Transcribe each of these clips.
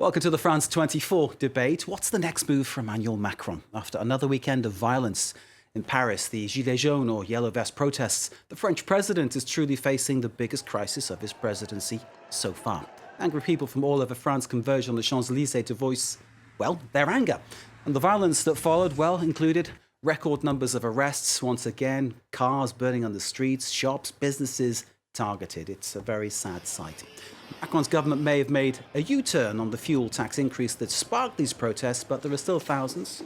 Welcome to the France 24 debate. What's the next move for Emmanuel Macron? After another weekend of violence in Paris, the Gilets jaunes or yellow vest protests, the French president is truly facing the biggest crisis of his presidency so far. Angry people from all over France converged on the Champs-Élysées to voice, well, their anger. And the violence that followed, well, included record numbers of arrests, once again, cars burning on the streets, shops, businesses targeted. It's a very sad sight. Macron's government may have made a U-turn on the fuel tax increase that sparked these protests, but there are still thousands,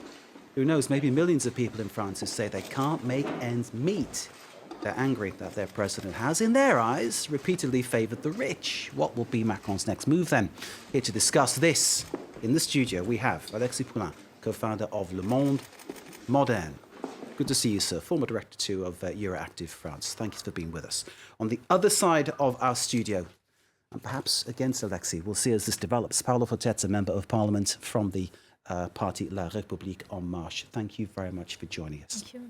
who knows, maybe millions of people in France who say they can't make ends meet. They're angry that their president has, in their eyes, repeatedly favoured the rich. What will be Macron's next move then? Here to discuss this, in the studio, we have Alexis Poulain, co-founder of Le Monde Moderne. Good to see you, sir. Former director, too, of Euroactive France. Thank you for being with us. On the other side of our studio, and perhaps against Alexis, we'll see as this develops, Paolo Fortezza, Member of Parliament from the party La République En Marche. Thank you very much for joining us. Thank you.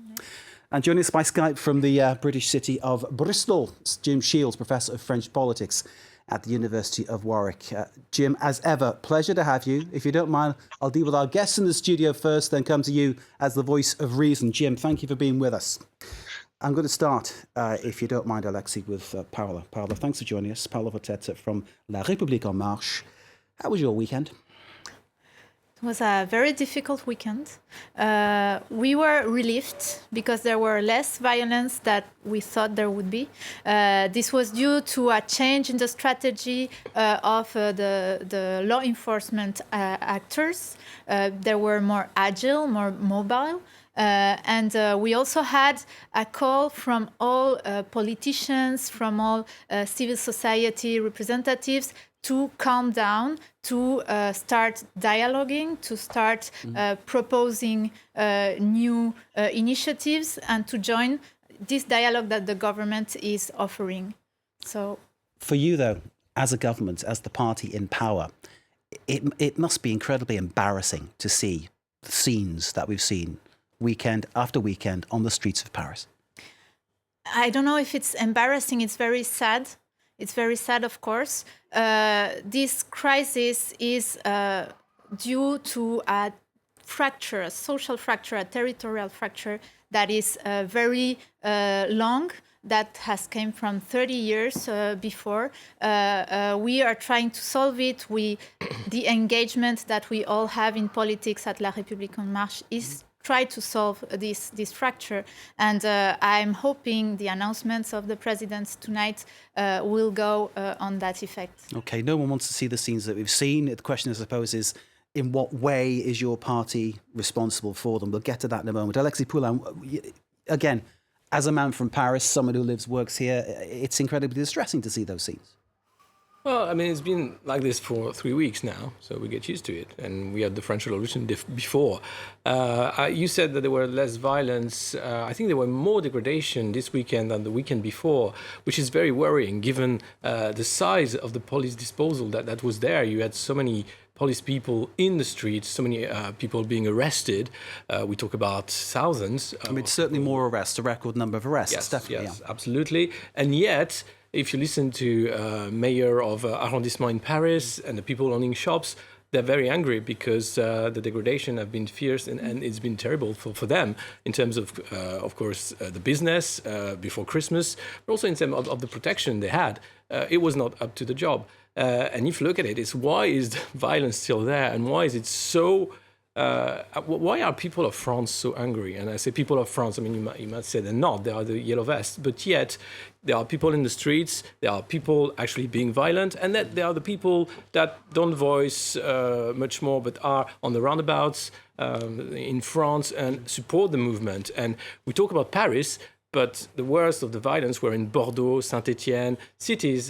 And joining us by Skype from the British city of Bristol, Jim Shields, Professor of French Politics at the University of Warwick. Jim, as ever, pleasure to have you. If you don't mind, I'll deal with our guests in the studio first, then come to you as the voice of reason. Jim, thank you for being with us. I'm going to start, if you don't mind, Alexis, with Paolo. Paolo, thanks for joining us. Paolo Fortezza from La République En Marche. How was your weekend? It was a very difficult weekend. We were relieved because there were less violence than we thought there would be. This was due to a change in the strategy of the law enforcement actors. They were more agile, more mobile. And we also had a call from all politicians, from all civil society representatives to calm down, to start dialoguing, to start proposing new initiatives and to join this dialogue that the government is offering. So, for you, though, as a government, as the party in power, it must be incredibly embarrassing to see the scenes that we've seen weekend after weekend on the streets of Paris. I don't know if it's embarrassing. It's very sad. It's very sad, of course. This crisis is due to a fracture, a social fracture, a territorial fracture that is very long, that has came from 30 years before. We are trying to solve it. The engagement that we all have in politics at La République En Marche is try to solve this fracture. And I'm hoping the announcements of the president tonight will go on that effect. OK, no one wants to see the scenes that we've seen. The question, I suppose, is in what way is your party responsible for them? We'll get to that in a moment. Alexis Poulain, again, as a man from Paris, someone who works here, it's incredibly distressing to see those scenes. Well, I mean, it's been like this for 3 weeks now, so we get used to it. And we had the French Revolution before. You said that there were less violence. I think there were more degradation this weekend than the weekend before, which is very worrying given the size of the police disposal that was there. You had so many police people in the streets, so many people being arrested. We talk about thousands. I mean, certainly more arrests, a record number of arrests. Yes, definitely. Yes, absolutely. And yet, if you listen to mayor of arrondissement in Paris and the people owning shops, they're very angry because the degradation have been fierce and it's been terrible for them in terms of course, the business before Christmas, but also in terms of the protection they had. It was not up to the job. And if you look at it, it's why is the violence still there and why is it so... why are people of France so angry? And I say people of France, I mean, you might say they're not, they are the yellow vests, but yet there are people in the streets, there are people actually being violent, and that there are the people that don't voice much more, but are on the roundabouts in France and support the movement. And we talk about Paris, but the worst of the violence were in Bordeaux, Saint-Étienne, cities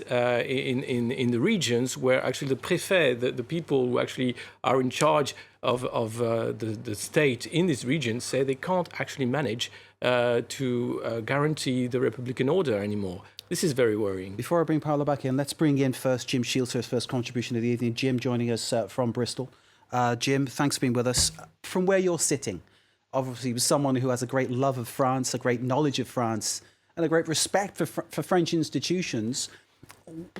in the regions where actually the préfet, the people who actually are in charge of the state in these regions say they can't actually manage to guarantee the Republican order anymore. This is very worrying. Before I bring Paolo back in, let's bring in first Jim Shields for his first contribution of the evening. Jim joining us from Bristol. Jim, thanks for being with us. From where you're sitting, obviously was someone who has a great love of France, a great knowledge of France, and a great respect for French institutions.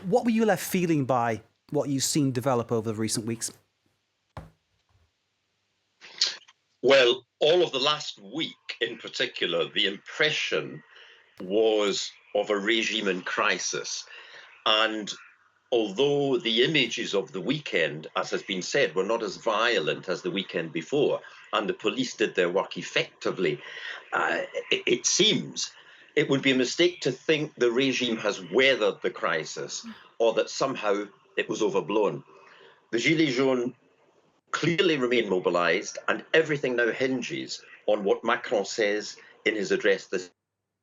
What were you left feeling by what you've seen develop over the recent weeks? Well, all of the last week in particular, the impression was of a regime in crisis. And although the images of the weekend, as has been said, were not as violent as the weekend before, and the police did their work effectively, it seems it would be a mistake to think the regime has weathered the crisis or that somehow it was overblown. The Gilets jaunes clearly remain mobilised, and everything now hinges on what Macron says in his address this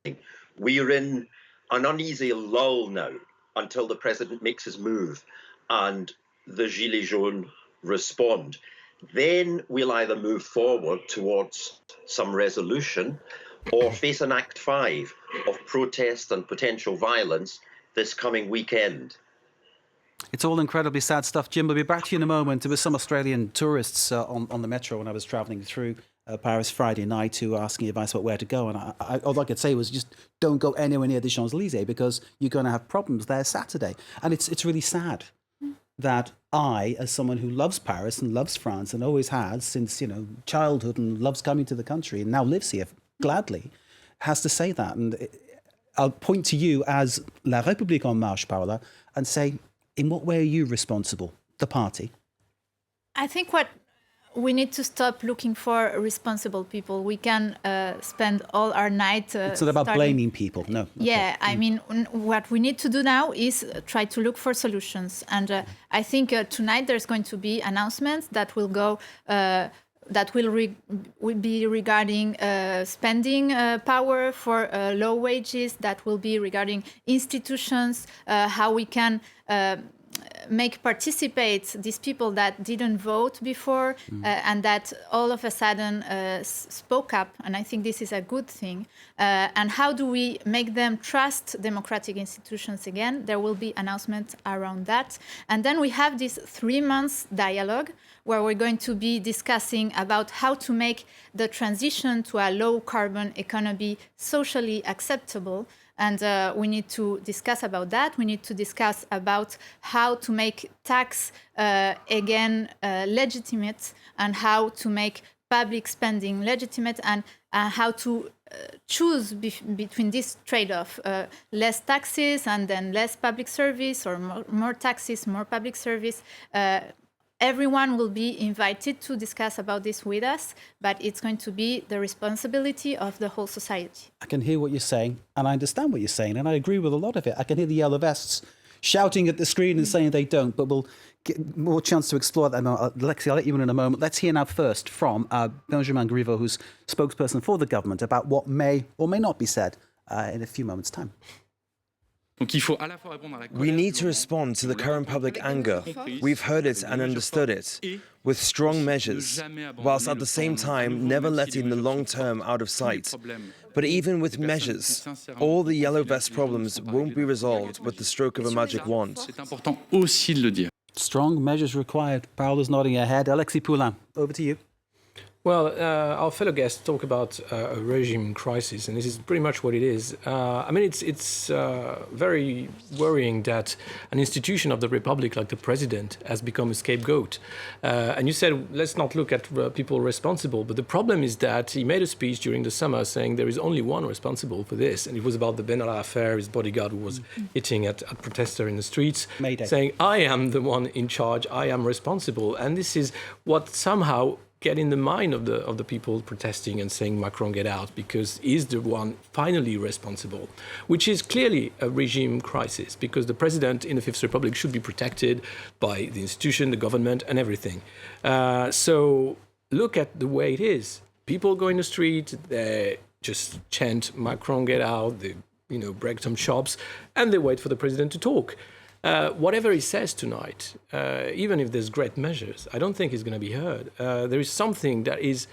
evening. We are in an uneasy lull now until the president makes his move and the Gilets jaunes respond. Then we'll either move forward towards some resolution or face an Act 5 of protest and potential violence this coming weekend. It's all incredibly sad stuff. Jim, we'll be back to you in a moment. There were some Australian tourists on the metro when I was travelling through Paris Friday night who were asking advice about where to go. And all I could say was just don't go anywhere near the Champs-Élysées because you're going to have problems there Saturday. And it's really sad that I, as someone who loves Paris and loves France and always has since, childhood and loves coming to the country and now lives here gladly, has to say that. And I'll point to you as La République en Marche, Paola, and say, in what way are you responsible, the party? I think what we need to stop looking for responsible people. We can spend all our night. It's not about blaming people, no. Yeah, I mean, what we need to do now is try to look for solutions. And I think tonight there's going to be announcements that will go. That will be regarding spending power for low wages. That will be regarding institutions, how we can participate these people that didn't vote before and that all of a sudden spoke up. And I think this is a good thing. And how do we make them trust democratic institutions again? There will be announcements around that. And then we have this 3 months dialogue where we're going to be discussing about how to make the transition to a low carbon economy socially acceptable. And we need to discuss about that. We need to discuss about how to make tax again legitimate and how to make public spending legitimate and how to choose between this trade-off, less taxes and then less public service or more taxes, more public service. Everyone will be invited to discuss about this with us, but it's going to be the responsibility of the whole society. I can hear what you're saying, and I understand what you're saying, and I agree with a lot of it. I can hear the yellow vests shouting at the screen and saying they don't, but we'll get more chance to explore that. Alexi, I'll let you in a moment. Let's hear now first from Benjamin Griveaux, who's spokesperson for the government, about what may or may not be said in a few moments' time. We need to respond to the current public anger. We've heard it and understood it, with strong measures, whilst at the same time never letting the long term out of sight. But even with measures, all the yellow vest problems won't be resolved with the stroke of a magic wand. Strong measures required. Paola's nodding her head. Alexis Poulain, over to you. Well, our fellow guests talk about a regime crisis, and this is pretty much what it is. I mean, it's very worrying that an institution of the Republic like the president has become a scapegoat. And you said, let's not look at people responsible, but the problem is that he made a speech during the summer saying there is only one responsible for this, and it was about the Benalla affair, his bodyguard who was hitting at protesters in the streets, saying, I am the one in charge, I am responsible. And this is what somehow get in the mind of the people protesting and saying Macron get out, because he's the one finally responsible, which is clearly a regime crisis, because the president in the Fifth Republic should be protected by the institution, the government and everything. So look at the way it is. People go in the street, they just chant Macron get out, they break some shops and they wait for the president to talk. Whatever he says tonight, even if there's great measures, I don't think he's going to be heard. There is something that is,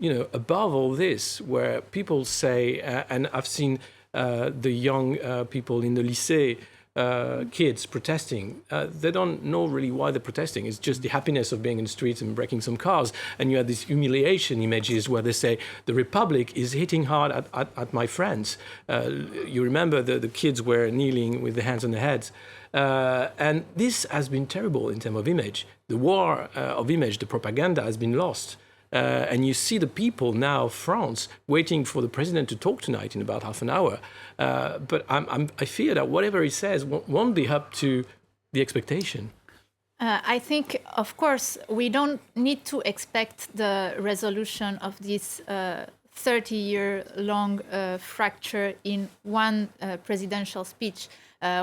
above all this, where people say, and I've seen the young people in the lycée kids protesting. They don't know really why they're protesting. It's just the happiness of being in the streets and breaking some cars. And you have these humiliation images where they say the Republic is hitting hard at my friends. You remember the kids were kneeling with their hands on their heads. And this has been terrible in terms of image. The war of image, the propaganda has been lost. And you see the people now, France, waiting for the president to talk tonight in about half an hour. But I fear that whatever he says won't be up to the expectation. I think, of course, we don't need to expect the resolution of this 30-year-long fracture in one presidential speech.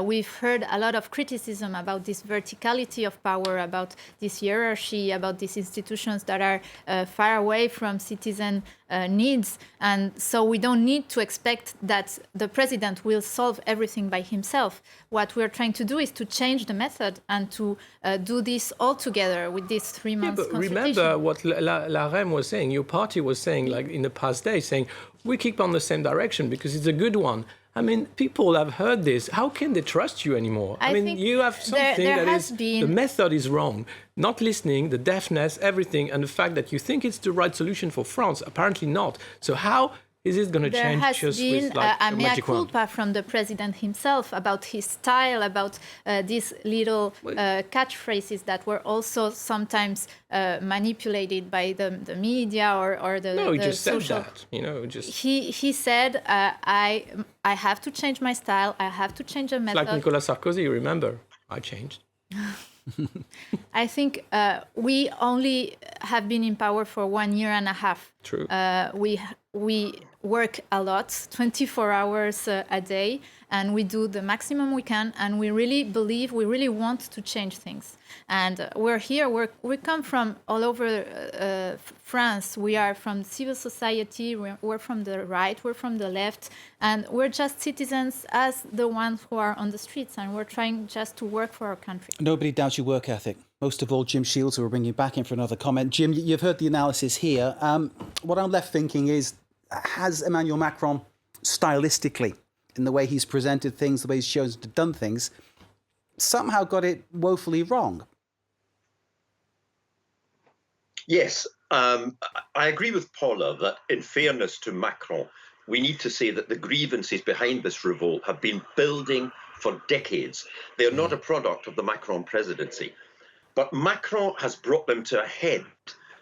We've heard a lot of criticism about this verticality of power, about this hierarchy, about these institutions that are far away from citizen needs. And so we don't need to expect that the president will solve everything by himself. What we're trying to do is to change the method and to do this all together with this 3 months consultation. Remember what Laure was saying, your party was saying, like in the past days, saying, we keep on the same direction because it's a good one. I mean, people have heard this. How can they trust you anymore? I mean, you have something that is, the method is wrong. Not listening, the deafness, everything, and the fact that you think it's the right solution for France, apparently not. So how is it going to change just with like a mea magic wand? culpa from the president himself about his style, about these little catchphrases that were also sometimes manipulated by the media or the No, he just social... said that, you know, just... He said, I have to change my style, I have to change the method. Like Nicolas Sarkozy, remember? I changed. I think we only have been in power for 1 year and a half. True. We work a lot, 24 hours a day, and we do the maximum we can, and we really believe, we really want to change things. And we're here, we come from all over France. We are from civil society, we're from the right, we're from the left, and we're just citizens as the ones who are on the streets, and we're trying just to work for our country. Nobody doubts your work ethic. Most of all, Jim Shields, who we're bringing back in for another comment. Jim, you've heard the analysis here. What I'm left thinking is, has Emmanuel Macron, stylistically, in the way he's presented things, the way he's chosen to done things, somehow got it woefully wrong? Yes, I agree with Paula that in fairness to Macron, we need to say that the grievances behind this revolt have been building for decades. They are not a product of the Macron presidency. But Macron has brought them to a head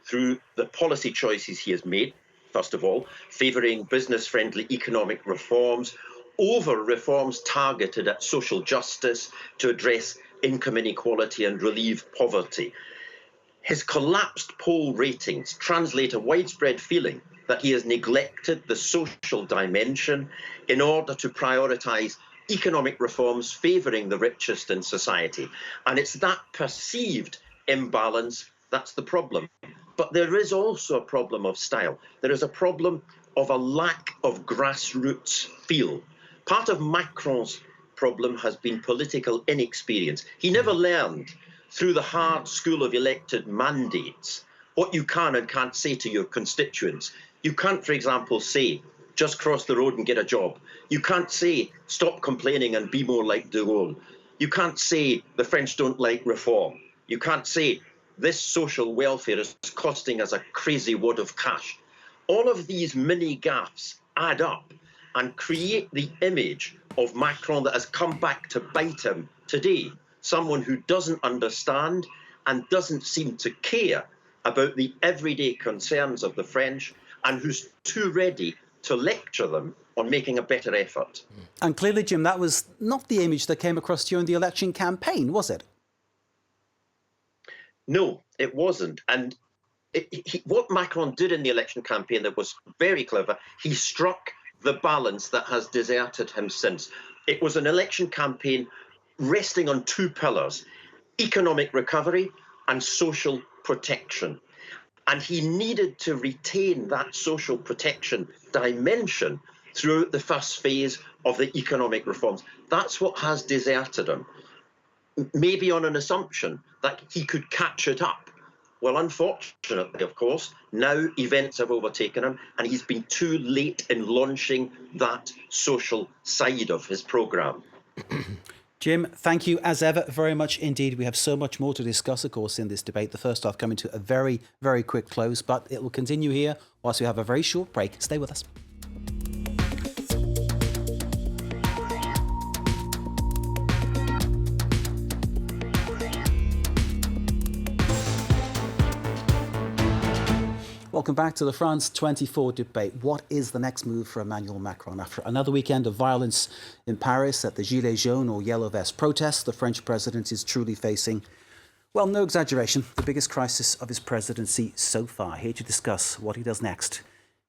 through the policy choices he has made, first of all, favouring business-friendly economic reforms over reforms targeted at social justice to address income inequality and relieve poverty. His collapsed poll ratings translate a widespread feeling that he has neglected the social dimension in order to prioritise economic reforms favouring the richest in society. And it's that perceived imbalance that's the problem. But there is also a problem of style. There is a problem of a lack of grassroots feel. Part of Macron's problem has been political inexperience. He never learned through the hard school of elected mandates what you can and can't say to your constituents. You can't, for example, say, just cross the road and get a job. You can't say, stop complaining and be more like de Gaulle. You can't say, the French don't like reform. You can't say, this social welfare is costing us a crazy wad of cash. All of these mini gaffes add up and create the image of Macron that has come back to bite him today. Someone who doesn't understand and doesn't seem to care about the everyday concerns of the French and who's too ready to lecture them on making a better effort. And clearly, Jim, that was not the image that came across during the election campaign, was it? No, it wasn't. And what Macron did in the election campaign that was very clever, he struck the balance that has deserted him since. It was an election campaign resting on two pillars, economic recovery and social protection. And he needed to retain that social protection dimension throughout the first phase of the economic reforms. That's what has deserted him, maybe on an assumption that he could catch it up. Well, unfortunately, of course, now events have overtaken him and he's been too late in launching that social side of his programme. Jim, thank you as ever very much indeed. We have so much more to discuss, of course, in this debate. The first half coming to a very, very quick close, but it will continue here whilst we have a very short break. Stay with us. Welcome back to the France 24 debate. What is the next move for Emmanuel Macron? After another weekend of violence in Paris at the Gilets jaunes or Yellow Vest protests, the French president is truly facing, well, no exaggeration, the biggest crisis of his presidency so far. Here to discuss what he does next.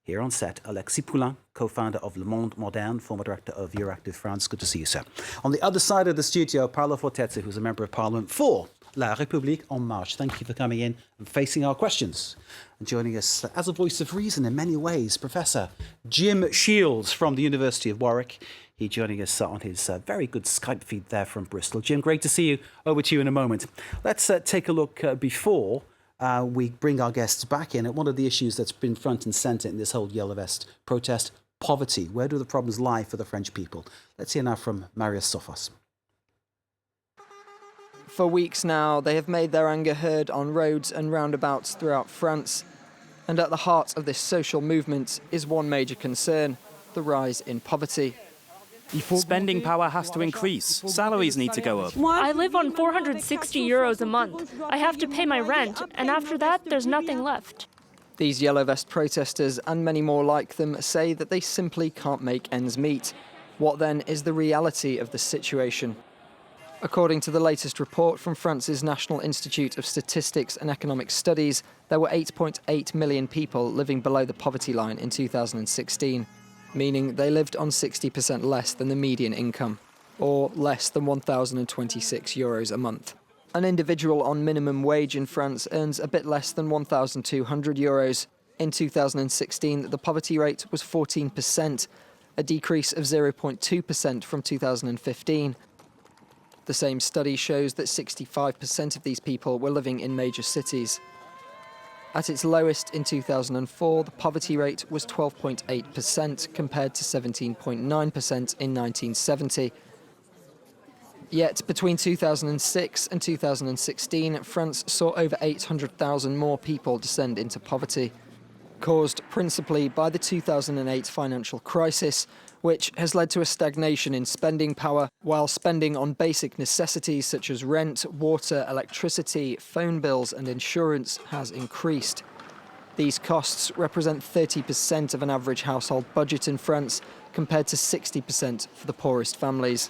Here on set, Alexis Poulain, co-founder of Le Monde Moderne, former director of Euractiv France. Good to see you, sir. On the other side of the studio, Paolo Fortezzi, who's a member of parliament for La République En Marche. Thank you for coming in and facing our questions. And joining us as a voice of reason in many ways, Professor Jim Shields from the University of Warwick. He joining us on his very good Skype feed there from Bristol. Jim, great to see you. Over to you in a moment. Let's take a look before we bring our guests back in at one of the issues that's been front and centre in this whole Yellow Vest protest, poverty. Where do the problems lie for the French people? Let's hear now from Marius Sofos. For weeks now, they have made their anger heard on roads and roundabouts throughout France. And at the heart of this social movement is one major concern: the rise in poverty. Spending power has to increase. Salaries need to go up. I live on 460 euros a month. I have to pay my rent, and after that, there's nothing left. These Yellow Vest protesters and many more like them say that they simply can't make ends meet. What then is the reality of the situation? According to the latest report from France's National Institute of Statistics and Economic Studies, there were 8.8 million people living below the poverty line in 2016, meaning they lived on 60% less than the median income, or less than 1,026 euros a month. An individual on minimum wage in France earns a bit less than 1,200 euros. In 2016, the poverty rate was 14%, a decrease of 0.2% from 2015. The same study shows that 65% of these people were living in major cities. At its lowest in 2004, the poverty rate was 12.8% compared to 17.9% in 1970. Yet between 2006 and 2016, France saw over 800,000 more people descend into poverty, caused principally by the 2008 financial crisis, which has led to a stagnation in spending power, while spending on basic necessities such as rent, water, electricity, phone bills and insurance has increased. These costs represent 30% of an average household budget in France, compared to 60% for the poorest families,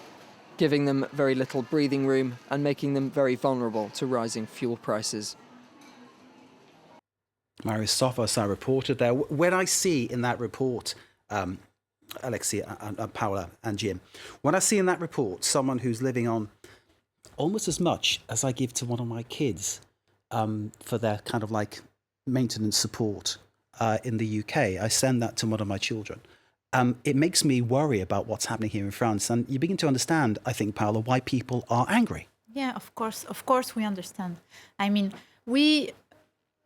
giving them very little breathing room and making them very vulnerable to rising fuel prices. Marius Sofos, our reporter there. When I see in that report, Alexia and Paula and Jim, when I see in that report someone who's living on almost as much as I give to one of my kids for their kind of like maintenance support in the UK, I send that to one of my children. It makes me worry about what's happening here in France. And you begin to understand, I think, Paula, why people are angry. Yeah, of course we understand. I mean,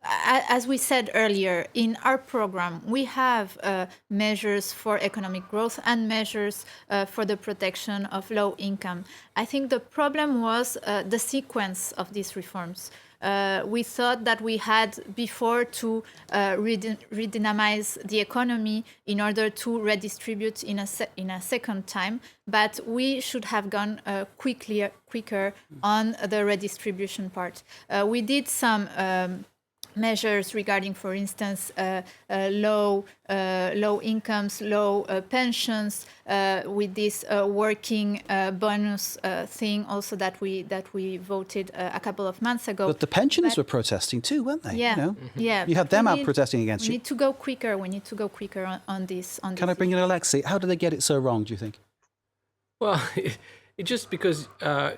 as we said earlier, in our program, we have measures for economic growth and measures for the protection of low income. I think the problem was the sequence of these reforms. We thought that we had before to redynamize the economy in order to redistribute in a second time, but we should have gone quicker on the redistribution part. We did some measures regarding, for instance, low incomes, low pensions, with this working bonus thing also that we voted a couple of months ago. But the pensioners were protesting too, weren't they? Yeah, you know? yeah. You had them out protesting against you. We need to go quicker. We need to go quicker on this. Can I bring in Alexei? How did they get it so wrong, do you think? Well, it's just because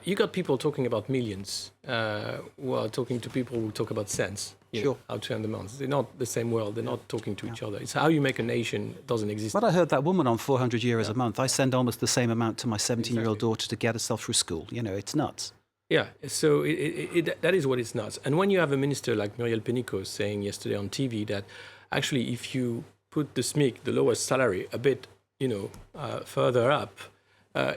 you got people talking about millions who are talking to people who talk about cents. Sure. How to earn amounts. They're not the same world. They're not talking to each other. It's how you make a nation doesn't exist. But I heard that woman on 400 euros a month. I send almost the same amount to my 17-year-old daughter to get herself through school. You know, it's nuts. Yeah, so that is what it's nuts. And when you have a minister like Muriel Pénicaud saying yesterday on TV that actually if you put the SMIC, the lowest salary, a bit, further up,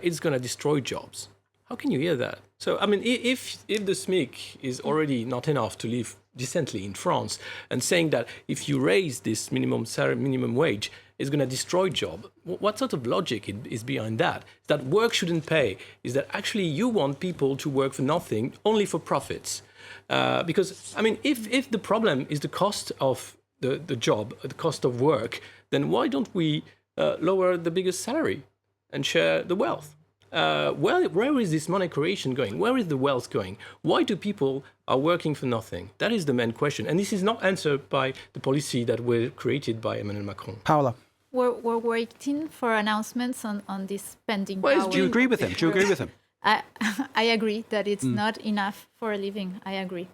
it's going to destroy jobs. How can you hear that? So, I mean, if the SMIC is already not enough to live decently in France, and saying that if you raise this minimum wage, it's going to destroy job, what sort of logic is behind that? That work shouldn't pay? Is that actually you want people to work for nothing, only for profits? Because, I mean, if the problem is the cost of the job, the cost of work, then why don't we lower the biggest salary and share the wealth? Where is this money creation going? Where is the wealth going? Why do people are working for nothing? That is the main question. And this is not answered by the policy that were created by Emmanuel Macron. Paola. We're waiting for announcements on this spending power. Do you agree with him? Do you agree with him? I agree that it's not enough for a living. I agree.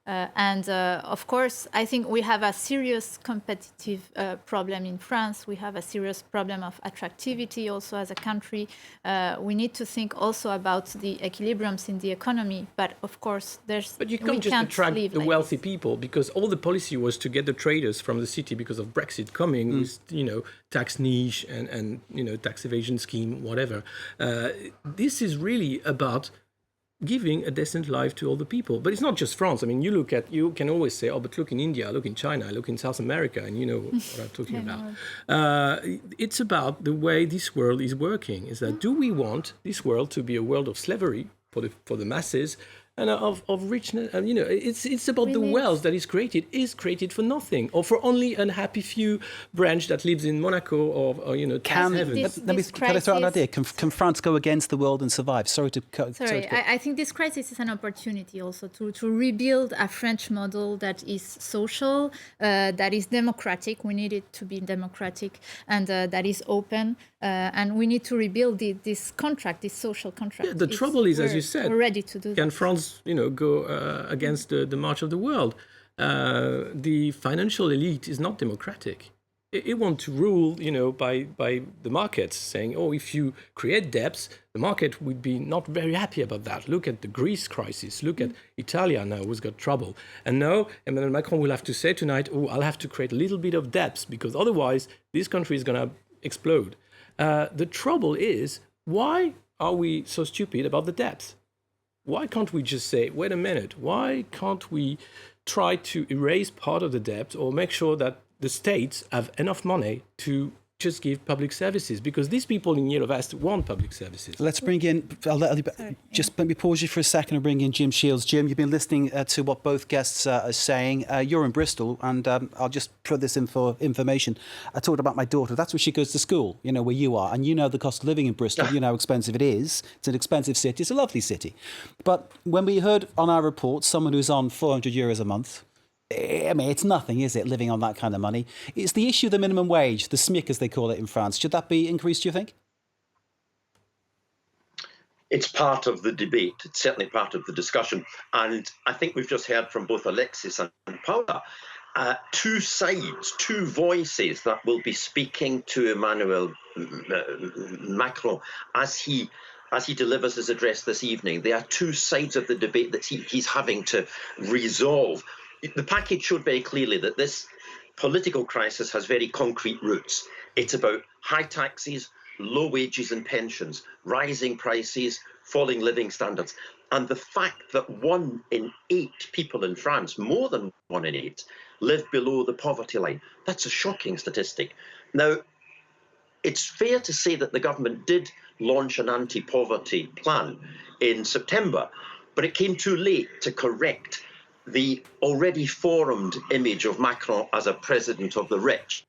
And of course, I think we have a serious competitive problem in France. We have a serious problem of attractivity also as a country. We need to think also about the equilibriums in the economy. But of course, But you can't just attract the wealthy people, because all the policy was to get the traders from the city because of Brexit coming with, tax niche and tax evasion scheme, whatever. This is really about giving a decent life to all the people. But it's not just France. I mean, you can always say, oh, but look in India, look in China, look in South America, and you know what I'm talking about. It's about the way this world is working. Is that, do we want this world to be a world of slavery for the masses, and of richness? It's about the wealth that is created for nothing, or for only a happy few branch that lives in Monaco or let me throw out an idea. Can France go against the world and survive? I think this crisis is an opportunity also to rebuild a French model that is social, that is democratic. We need it to be democratic, and that is open. And we need to rebuild this contract, this social contract. Yeah, the trouble is, as you said, we're ready to do that. Can France, go against the march of the world? The financial elite is not democratic. It wants to rule, by the markets, saying, oh, if you create debts, the market would be not very happy about that. Look at the Greece crisis. Look at Italy now, who's got trouble. And now Emmanuel Macron will have to say tonight, oh, I'll have to create a little bit of debts, because otherwise this country is going to explode. The trouble is, why are we so stupid about the debts? Why can't we just say, wait a minute, why can't we try to erase part of the debt, or make sure that the states have enough money to just give public services? Because these people in Yellow Vest want public services. Let's bring in, just let me pause you for a second and bring in Jim Shields. Jim, you've been listening to what both guests are saying. You're in Bristol, and I'll just put this in for information. I talked about my daughter. That's where she goes to school, where you are. And you know the cost of living in Bristol, you know how expensive it is. It's an expensive city. It's a lovely city. But when we heard on our report someone who's on €400 a month, I mean, it's nothing, is it, living on that kind of money? It's the issue of the minimum wage, the SMIC as they call it in France. Should that be increased, do you think? It's part of the debate. It's certainly part of the discussion. And I think we've just heard from both Alexis and Paola, two sides, two voices that will be speaking to Emmanuel Macron as he delivers his address this evening. There are two sides of the debate that he's having to resolve. The package showed very clearly that this political crisis has very concrete roots. It's about high taxes, low wages and pensions, rising prices, falling living standards. And the fact that 1 in 8 people in France, more than 1 in 8, live below the poverty line. That's a shocking statistic. Now, it's fair to say that the government did launch an anti-poverty plan in September, but it came too late to correct the already formed image of Macron as a president of the rich.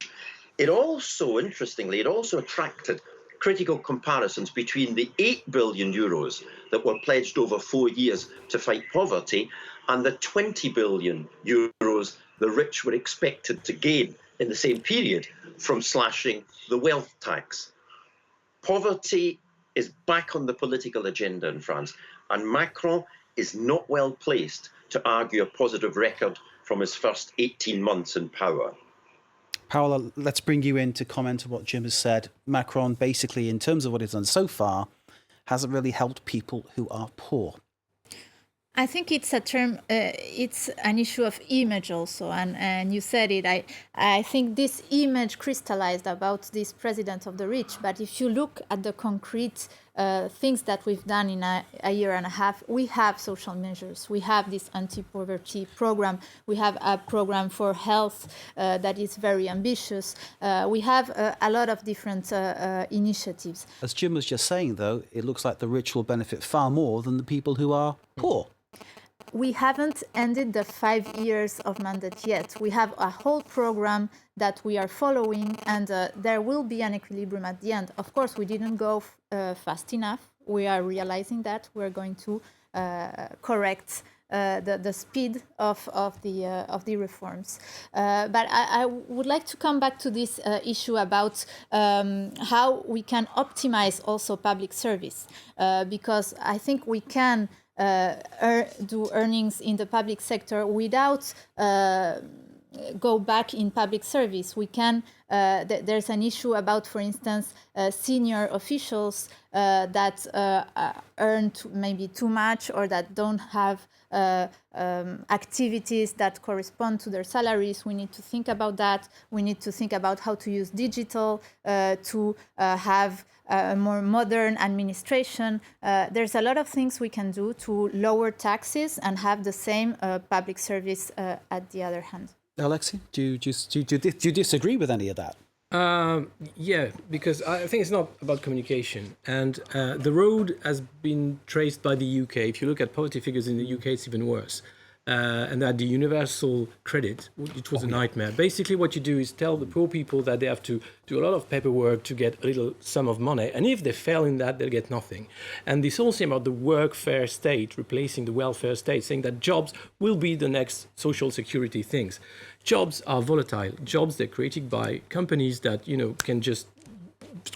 It also, interestingly, attracted critical comparisons between the 8 billion euros that were pledged over 4 years to fight poverty and the 20 billion euros the rich were expected to gain in the same period from slashing the wealth tax. Poverty is back on the political agenda in France, and Macron is not well placed to argue a positive record from his first 18 months in power. Paola, let's bring you in to comment on what Jim has said. Macron, basically, in terms of what he's done so far, hasn't really helped people who are poor. I think it's it's an issue of image also, and you said it. I think this image crystallized about this president of the rich, but if you look at the concrete things that we've done in a year and a half. We have social measures. We have this anti-poverty program. We have a program for health that is very ambitious. We have a lot of different initiatives. As Jim was just saying, though, it looks like the rich will benefit far more than the people who are poor. We haven't ended the 5 years of mandate yet. We have a whole program that we are following, and there will be an equilibrium at the end. Of course, we didn't go fast enough. We are realizing that. We're going to correct the speed of the reforms. But I would like to come back to this issue about how we can optimize also public service, because I think we can do earnings in the public sector without go back in public service. We can. There's an issue about, for instance, senior officials that earn maybe too much or that don't have activities that correspond to their salaries. We need to think about that. We need to think about how to use digital to have a more modern administration. There's a lot of things we can do to lower taxes and have the same public service at the other hand. Alexei, do you disagree with any of that? Yeah, because I think it's not about communication. And the road has been traced by the UK. If you look at poverty figures in the UK, it's even worse. And that the universal credit, it was a nightmare. Basically, what you do is tell the poor people that they have to do a lot of paperwork to get a little sum of money. And if they fail in that, they'll get nothing. And this whole thing about the workfare state, replacing the welfare state, saying that jobs will be the next social security things. Jobs are volatile. Jobs, they're created by companies that, can just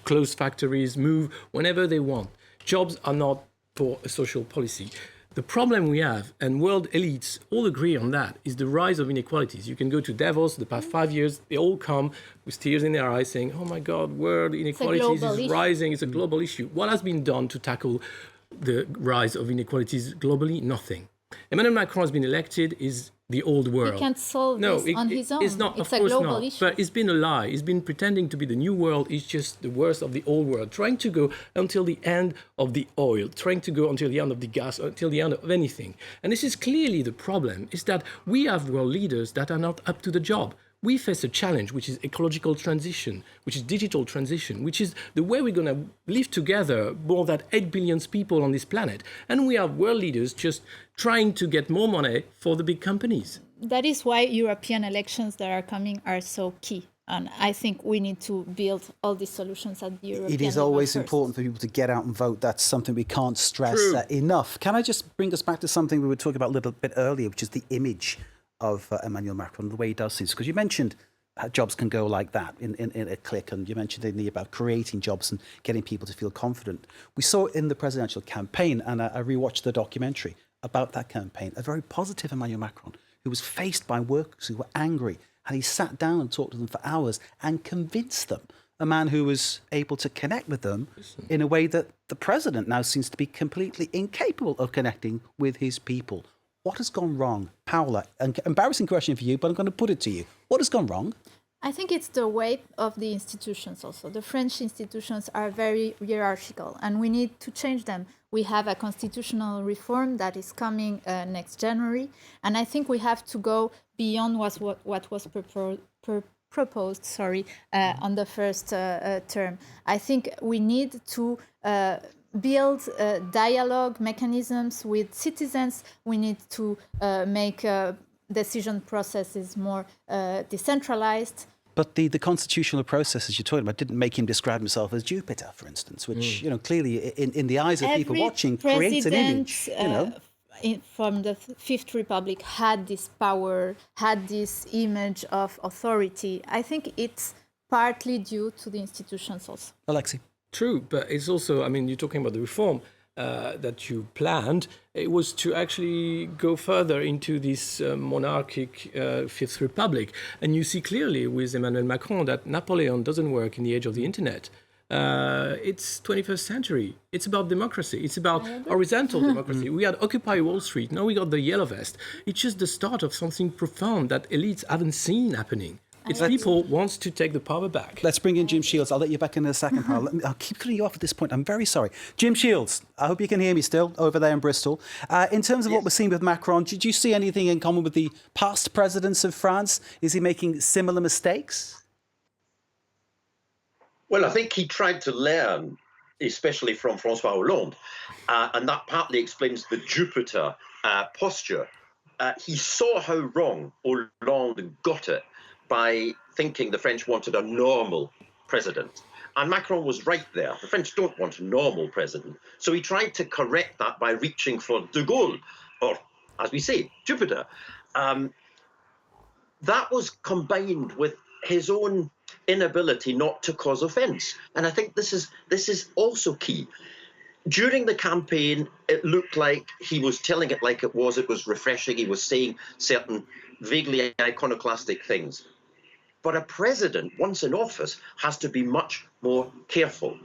close factories, move whenever they want. Jobs are not for a social policy. The problem we have, and world elites all agree on that, is the rise of inequalities. You can go to Davos the past 5 years, they all come with tears in their eyes saying, oh my God, world inequalities is rising, it's a global issue. What has been done to tackle the rise of inequalities globally? Nothing. Emmanuel Macron has been elected, is the old world. He can't solve this on his own. It's not, it's of course a global not. issue. But it's been a lie. It's been pretending to be the new world. It's just the worst of the old world, trying to go until the end of the oil, trying to go until the end of the gas, until the end of anything. And this is clearly the problem, is that we have world leaders that are not up to the job. We face a challenge, which is ecological transition, which is digital transition, which is the way we're going to live together, more than 8 billion people on this planet. And we have world leaders just trying to get more money for the big companies. That is why European elections that are coming are so key. And I think we need to build all these solutions at the European level. It is always first. important for people to get out and vote. That's something we can't stress enough. Can I just bring us back to something we were talking about a little bit earlier, which is the image of Emmanuel Macron, the way he does things? Because you mentioned how jobs can go like that in a click, and you mentioned about creating jobs and getting people to feel confident. We saw it in the presidential campaign, and I rewatched the documentary about that campaign, a very positive Emmanuel Macron, who was faced by workers who were angry, and he sat down and talked to them for hours and convinced them. A man who was able to connect with them in a way that the president now seems to be completely incapable of connecting with his people. What has gone wrong? Paola, an embarrassing question for you, but I'm going to put it to you. What has gone wrong? I think it's the weight of the institutions also. The French institutions are very hierarchical, and we need to change them. We have a constitutional reform that is coming next January, and I think we have to go beyond what was proposed on the first term. I think we need to build dialogue mechanisms with citizens. We need to make decision processes more decentralized. But the constitutional processes you're talking about didn't make him describe himself as Jupiter, for instance, which clearly in the eyes of people watching creates an image. From the Fifth Republic had this power, had this image of authority. I think it's partly due to the institutions also. Alexei? True, but it's also, you're talking about the reform that you planned. It was to actually go further into this monarchic Fifth Republic. And you see clearly with Emmanuel Macron that Napoleon doesn't work in the age of the internet. It's 21st century. It's about democracy. It's about horizontal democracy. We had Occupy Wall Street. Now we got the Yellow Vest. It's just the start of something profound that elites haven't seen happening. Its people wants to take the power back. Let's bring in Jim Shields. I'll let you back in a second, Paul. I'll keep cutting you off at this point. I'm very sorry. Jim Shields, I hope you can hear me still over there in Bristol. In terms of what we're seeing with Macron, did you see anything in common with the past presidents of France? Is he making similar mistakes? Well, I think he tried to learn, especially from François Hollande, and that partly explains the Jupiter posture. He saw how wrong Hollande got it by thinking the French wanted a normal president. And Macron was right there. The French don't want a normal president. So he tried to correct that by reaching for de Gaulle, or, as we say, Jupiter. That was combined with his own inability not to cause offence. And I think this is also key. During the campaign, it looked like he was telling it like it was. It was refreshing. He was saying certain vaguely iconoclastic things. But a president, once in office, has to be much more careful.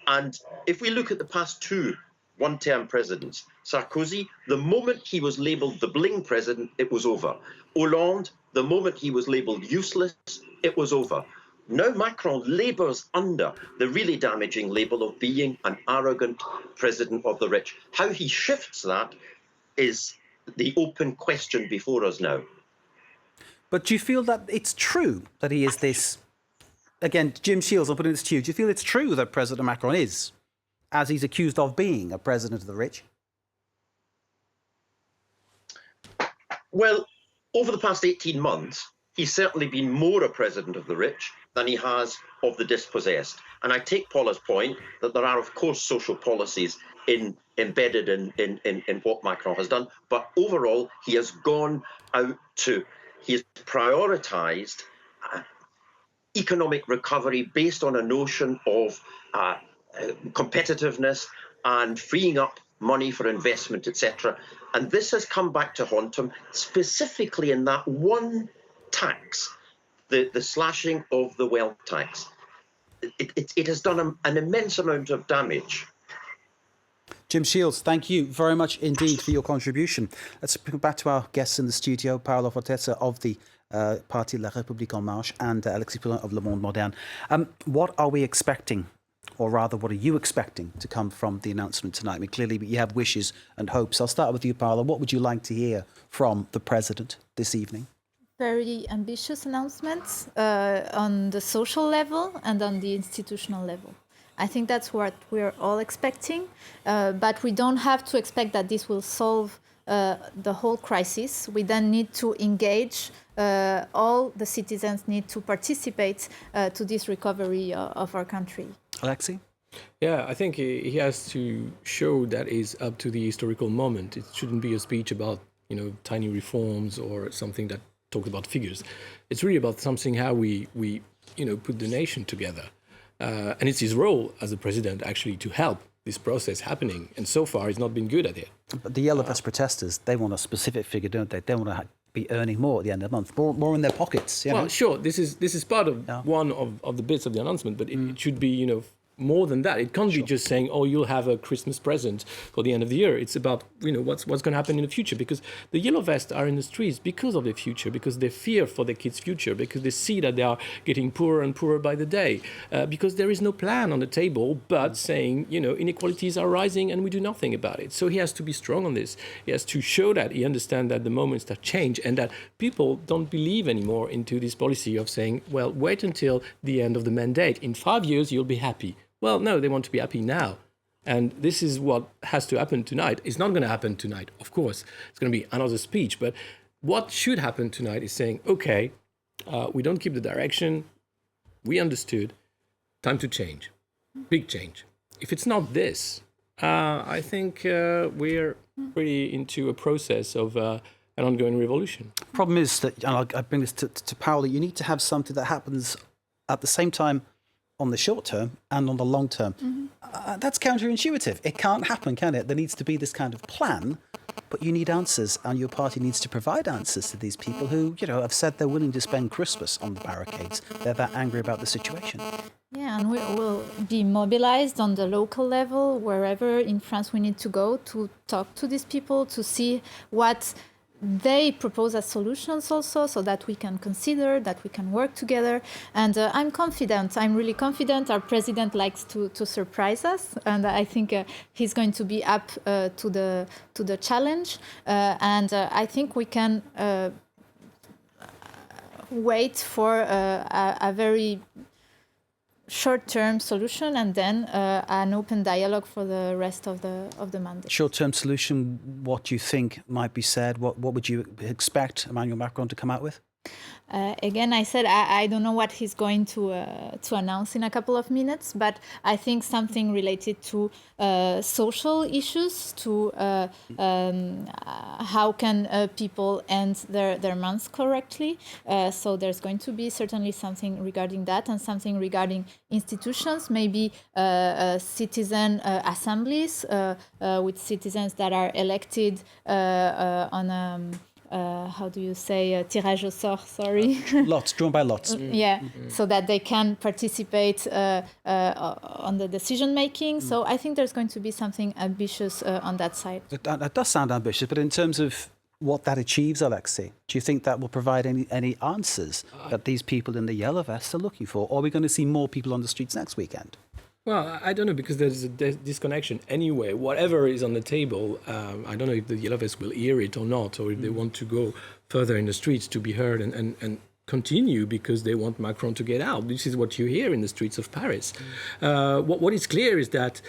And if we look at the past two one-term presidents, Sarkozy, the moment he was labelled the bling president, it was over. Hollande, the moment he was labelled useless, it was over. Now Macron labours under the really damaging label of being an arrogant president of the rich. How he shifts that is the open question before us now. But do you feel that it's true that he is this... Again, Jim Shields, I'll put it this to you. Do you feel it's true that President Macron is, as he's accused of being, a president of the rich? Well, over the past 18 months, he's certainly been more a president of the rich than he has of the dispossessed. And I take Paula's point that there are, of course, social policies embedded in what Macron has done. But overall, he has gone out to... He has prioritised economic recovery based on a notion of competitiveness and freeing up money for investment, etc. And this has come back to haunt him, specifically in that one tax, the slashing of the wealth tax. It has done an immense amount of damage. Jim Shields, thank you very much indeed for your contribution. Let's bring back to our guests in the studio, Paolo Fortezza of the party La République En Marche and Alexis Poulain of Le Monde Moderne. What are we expecting, or rather, what are you expecting to come from the announcement tonight? I mean, clearly you have wishes and hopes. I'll start with you, Paolo. What would you like to hear from the President this evening? Very ambitious announcements on the social level and on the institutional level. I think that's what we're all expecting, but we don't have to expect that this will solve the whole crisis. We then need to engage. All the citizens need to participate to this recovery of our country. Alexei? Yeah, I think he has to show that is up to the historical moment. It shouldn't be a speech about, tiny reforms or something that talks about figures. It's really about something how we put the nation together. And it's his role as the president actually to help this process happening. And so far, he's not been good at it. But the Yellow Vest protesters, they want a specific figure, don't they? They want to be earning more at the end of the month, more in their pockets. Well, sure, this is part of one of the bits of the announcement, but it should be, more than that. It can't be just saying, oh, you'll have a Christmas present for the end of the year. It's about, what's going to happen in the future, because the Yellow Vests are in the streets because of their future, because they fear for their kids' future, because they see that they are getting poorer and poorer by the day, because there is no plan on the table, but saying, inequalities are rising and we do nothing about it. So he has to be strong on this. He has to show that he understands that the moments have changed and that people don't believe anymore into this policy of saying, well, wait until the end of the mandate. In 5 years, you'll be happy. Well, no, they want to be happy now. And this is what has to happen tonight. It's not going to happen tonight, of course. It's going to be another speech. But what should happen tonight is saying, okay, we don't keep the direction. We understood. Time to change. Big change. If it's not this, I think we're pretty into a process of an ongoing revolution. The problem is that, and I bring this to Paolo, you need to have something that happens at the same time on the short term and on the long term. That's counterintuitive. It can't happen, can it? There needs to be this kind of plan, but you need answers, and your party needs to provide answers to these people who, have said they're willing to spend Christmas on the barricades. They're that angry about the situation. Yeah, and we will be mobilized on the local level, wherever in France we need to go to talk to these people, to see what they propose as solutions also, so that we can consider, that we can work together. And I'm confident. I'm really confident. Our president likes to surprise us, and I think he's going to be up to the challenge. And I think we can wait for a very short-term solution, and then an open dialogue for the rest of the mandate. Short-term solution, what do you think might be said? What would you expect Emmanuel Macron to come out with? Again, I said I don't know what he's going to announce in a couple of minutes, but I think something related to social issues, to how can people end their months correctly. So there's going to be certainly something regarding that, and something regarding institutions, maybe citizen assemblies with citizens that are elected on how do you say, tirage au sort, sorry. Lots, drawn by lots. Yeah, so that they can participate on the decision making. So I think there's going to be something ambitious on that side. That does sound ambitious, but in terms of what that achieves, Alexei, do you think that will provide any answers that these people in the yellow vests are looking for? Or are we going to see more people on the streets next weekend? Well, I don't know, because there's a disconnection anyway. Whatever is on the table, I don't know if the yellow vests will hear it or not, or if they want to go further in the streets to be heard and continue because they want Macron to get out. This is what you hear in the streets of Paris. What is clear is that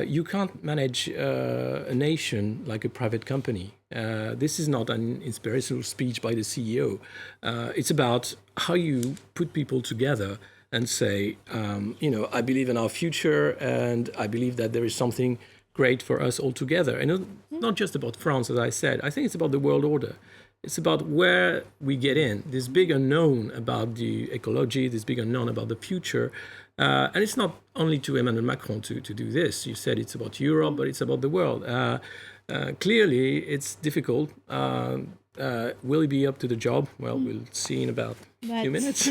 you can't manage a nation like a private company. This is not an inspirational speech by the CEO. It's about how you put people together and say, I believe in our future, and I believe that there is something great for us all together. And not just about France, as I said. I think it's about the world order. It's about where we get in, this big unknown about the ecology, this big unknown about the future. And it's not only to Emmanuel Macron to do this. You said it's about Europe, but it's about the world. Clearly, it's difficult. Will he be up to the job? Well, we'll see in about a few minutes.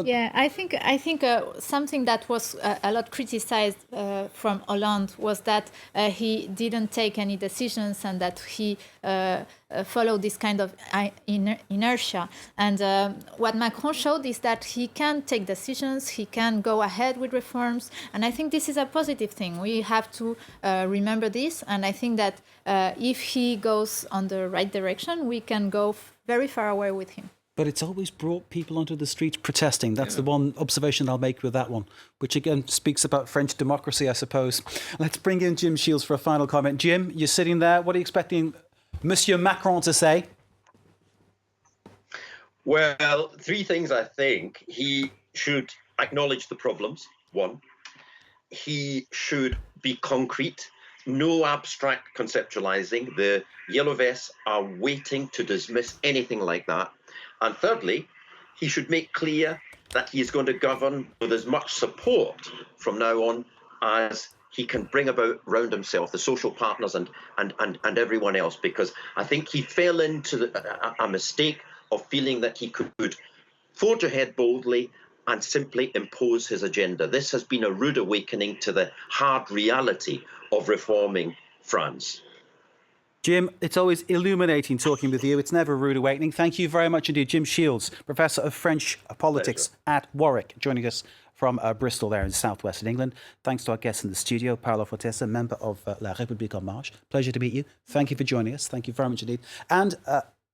Yeah, I think something that was a lot criticized from Hollande was that he didn't take any decisions, and that he followed this kind of inertia. And what Macron showed is that he can take decisions, he can go ahead with reforms, and I think this is a positive thing. We have to remember this, and I think that if he goes on the right direction, we can go very far away with him. But it's always brought people onto the streets protesting. That's the one observation I'll make with that one, which again speaks about French democracy, I suppose. Let's bring in Jim Shields for a final comment. Jim, you're sitting there. What are you expecting Monsieur Macron to say? Well, three things, I think. He should acknowledge the problems, one. He should be concrete. No abstract conceptualizing. The yellow vests are waiting to dismiss anything like that. And thirdly, he should make clear that he is going to govern with as much support from now on as he can bring about around himself, the social partners and everyone else, because I think he fell into a mistake of feeling that he could forge ahead boldly and simply impose his agenda. This has been a rude awakening to the hard reality of reforming France. Jim, it's always illuminating talking with you. It's never a rude awakening. Thank you very much indeed. Jim Shields, Professor of French Politics at Warwick, joining us from Bristol there in southwestern England. Thanks to our guest in the studio, Paolo Fortesa, member of La République En Marche. Pleasure to meet you. Thank you for joining us. Thank you very much indeed. And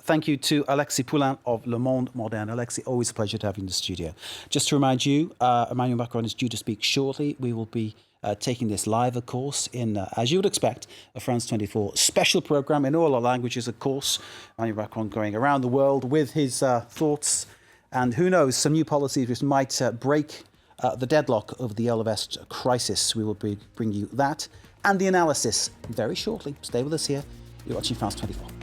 thank you to Alexis Poulain of Le Monde Moderne. Alexis, always a pleasure to have you in the studio. Just to remind you, Emmanuel Macron is due to speak shortly. We will be taking this live, of course, in, as you would expect, a France 24 special programme in all our languages, of course. Emmanuel Macron going around the world with his thoughts and, who knows, some new policies which might break the deadlock of the yellow vest crisis. We will bring you that and the analysis very shortly. Stay with us here. You're watching France 24.